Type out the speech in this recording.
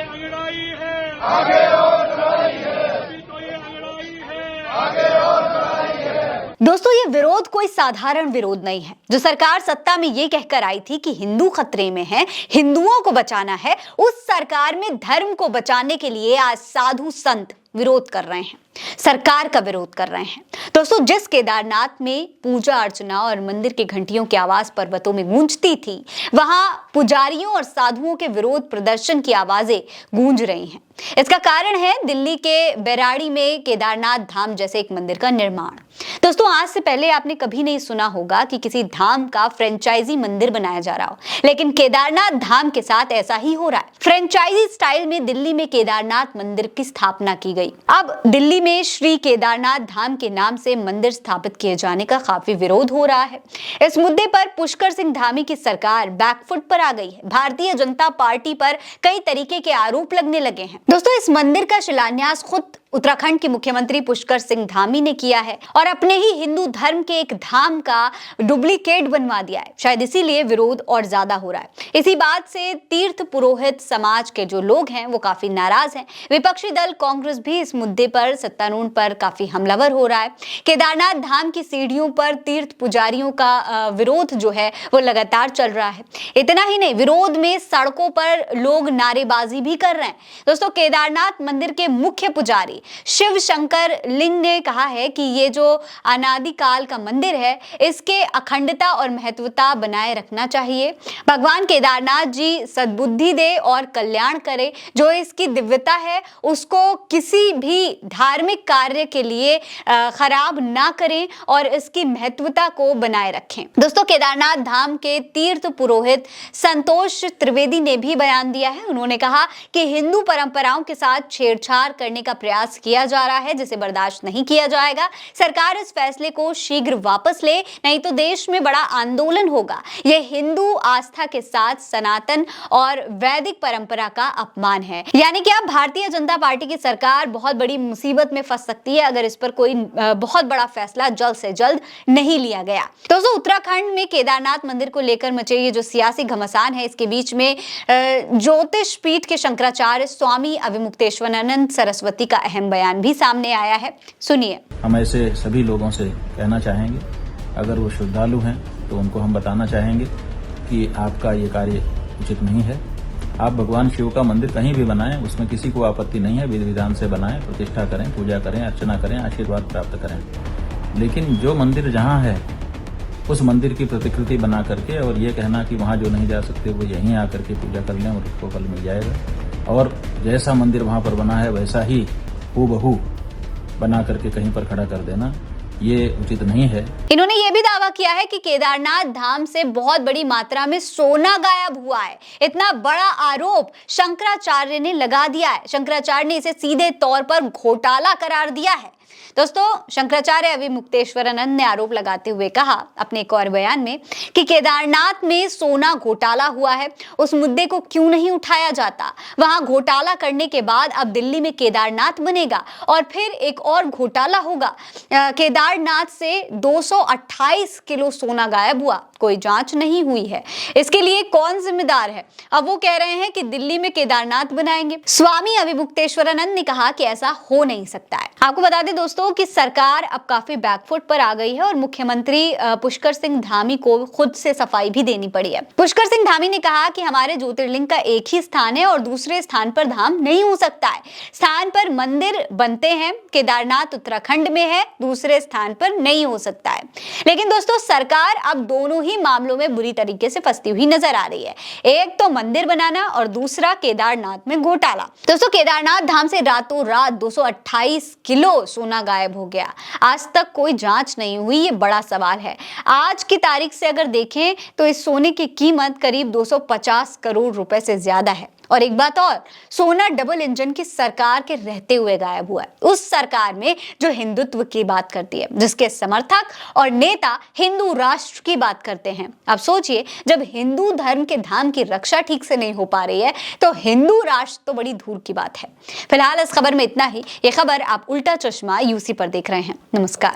अंगड़ाई है, आगे और लड़ाई है, अभी तो ये अंगड़ाई है, आगे और लड़ाई है। दोस्तों, ये विरोध कोई साधारण विरोध नहीं है। जो सरकार सत्ता में ये कहकर आई थी कि हिंदू खतरे में है, हिंदुओं को बचाना है, उस सरकार में धर्म को बचाने के लिए आज साधु संत विरोध कर रहे हैं, सरकार का विरोध कर रहे हैं। दोस्तों, जिस केदारनाथ में पूजा अर्चना और मंदिर की घंटियों की आवाज पर्वतों में गूंजती थी, वहां पुजारियों और साधुओं के विरोध प्रदर्शन की आवाजें गूंज रही हैं। इसका कारण है दिल्ली के बैराड़ी में केदारनाथ धाम जैसे एक मंदिर का निर्माण। दोस्तों, आज से पहले आपने कभी नहीं सुना होगा कि किसी धाम का फ्रेंचाइजी मंदिर बनाया जा रहा हो, लेकिन केदारनाथ धाम के साथ ऐसा ही हो रहा है। फ्रेंचाइजी स्टाइल में दिल्ली में केदारनाथ मंदिर की स्थापना की गई। अब दिल्ली में श्री केदारनाथ धाम के नाम से मंदिर स्थापित किए जाने का काफी विरोध हो रहा है। इस मुद्दे पर पुष्कर सिंह धामी की सरकार बैकफुट पर आ गई है। भारतीय जनता पार्टी पर कई तरीके के आरोप लगने लगे हैं। दोस्तों, इस मंदिर का शिलान्यास खुद उत्तराखंड के मुख्यमंत्री पुष्कर सिंह धामी ने किया है और अपने ही हिंदू धर्म के एक धाम का डुप्लीकेट बनवा दिया है। शायद इसीलिए विरोध और ज्यादा हो रहा है। इसी बात से तीर्थ पुरोहित समाज के जो लोग हैं वो काफी नाराज हैं। विपक्षी दल कांग्रेस भी इस मुद्दे पर सत्तारूढ़ पर काफी हमलावर हो रहा है। केदारनाथ धाम की सीढ़ियों पर तीर्थ पुजारियों का विरोध जो है वो लगातार चल रहा है। इतना ही नहीं, विरोध में सड़कों पर लोग नारेबाजी भी कर रहे हैं। दोस्तों, केदारनाथ मंदिर के मुख्य पुजारी शिव शंकर लिंग ने कहा है कि ये जो अनादिकाल का मंदिर है, इसके अखंडता और महत्वता बनाए रखना चाहिए। भगवान केदारनाथ जी सद्बुद्धि दे और कल्याण करे। जो इसकी दिव्यता है उसको किसी भी धार्मिक कार्य के लिए खराब ना करें और इसकी महत्वता को बनाए रखें। दोस्तों, केदारनाथ धाम के तीर्थ पुरोहित संतोष त्रिवेदी ने भी बयान दिया है। उन्होंने कहा कि हिंदू परंपराओं के साथ छेड़छाड़ करने का प्रयास किया जा रहा है, जिसे बर्दाश्त नहीं किया जाएगा। सरकार इस फैसले को शीघ्र वापस ले, नहीं तो देश में बड़ा आंदोलन होगा। यह हिंदू आस्था के साथ सनातन और वैदिक परंपरा का अपमान है। यानी कि अब भारतीय जनता पार्टी की सरकार बहुत बड़ी मुसीबत में फंस सकती है अगर इस पर कोई बहुत बड़ा फैसला जल्द से जल्द नहीं लिया गया। दोस्तों, उत्तराखंड में केदारनाथ मंदिर को लेकर मचे ये जो सियासी घमासान है, इसके बीच में ज्योतिष पीठ के शंकराचार्य स्वामी अविमुक्तेश्वरानंद सरस्वती का अहम बयान भी सामने आया है। सुनिए। हम ऐसे सभी लोगों से कहना चाहेंगे, अगर वो श्रद्धालु हैं तो उनको हम बताना चाहेंगे कि आपका ये कार्य उचित नहीं है। आप भगवान शिव का मंदिर कहीं भी बनाएं, उसमें किसी को आपत्ति नहीं है। विधि विधान से बनाएं, प्रतिष्ठा करें, पूजा करें, अर्चना करें, आशीर्वाद प्राप्त करें। लेकिन जो मंदिर जहां है उस मंदिर की प्रतिकृति बना करके और ये कहना कि वहां जो नहीं जा सकते वो यहीं आकर के पूजा कर लें और उसको फल मिल जाएगा, और जैसा मंदिर वहां पर बना है वैसा ही हूबहू बना करके कहीं पर खड़ा कर देना, ये उचित नहीं है। इन्होंने ये भी दावा किया है कि केदारनाथ धाम से बहुत बड़ी मात्रा में सोना गायब हुआ है। इतना बड़ा आरोप शंकराचार्य ने लगा दिया है। शंकराचार्य ने इसे सीधे तौर पर घोटाला करार दिया है। दोस्तों, शंकराचार्य अविमुक्तेश्वरानंद ने आरोप लगाते हुए कहा अपने एक और बयान में कि केदारनाथ में सोना घोटाला हुआ है, उस मुद्दे को क्यों नहीं उठाया जाता। वहां घोटाला करने के बाद अब दिल्ली में केदारनाथ बनेगा और फिर एक और घोटाला होगा। केदारनाथ से 228 किलो सोना गायब हुआ, कोई जांच नहीं हुई है। इसके लिए कौन जिम्मेदार है? अब वो कह रहे हैं कि दिल्ली में केदारनाथ बनाएंगे। स्वामी अविमुक्तेश्वरानंद ने कहा कि ऐसा हो नहीं सकता है। आपको बता दें दोस्तों कि सरकार अब काफी बैकफुट पर आ गई है और मुख्यमंत्री पुष्कर सिंह धामी को खुद से सफाई भी देनी पड़ी है। पुष्कर सिंह धामी ने कहा कि हमारे ज्योतिर्लिंग का एक ही स्थान है और दूसरे स्थान पर धाम नहीं हो सकता है। स्थान पर मंदिर बनते हैं, केदारनाथ उत्तराखंड में है, दूसरे स्थान पर नहीं हो सकता है। लेकिन दोस्तों, सरकार अब दोनों ही मामलों में बुरी तरीके से फंसती हुई नजर आ रही है। एक तो मंदिर बनाना और दूसरा केदारनाथ में घोटाला। दोस्तों, केदारनाथ धाम से रातों रात 228 किलो सोना गायब हो गया। आज तक कोई जांच नहीं हुई, ये बड़ा सवाल है। आज की तारीख से अगर देखें तो इस सोने की कीमत करीब 250 करोड़ रुपए से ज्यादा है। और एक बात और, सोना डबल इंजन की सरकार के रहते हुए गायब हुआ है। उस सरकार में जो हिंदुत्व की बात करती है, जिसके समर्थक और नेता हिंदू राष्ट्र की बात करते हैं। अब सोचिए, जब हिंदू धर्म के धाम की रक्षा ठीक से नहीं हो पा रही है तो हिंदू राष्ट्र तो बड़ी दूर की बात है। फिलहाल इस खबर में इतना ही। ये खबर आप उल्टा चश्मा यूसी पर देख रहे हैं। नमस्कार।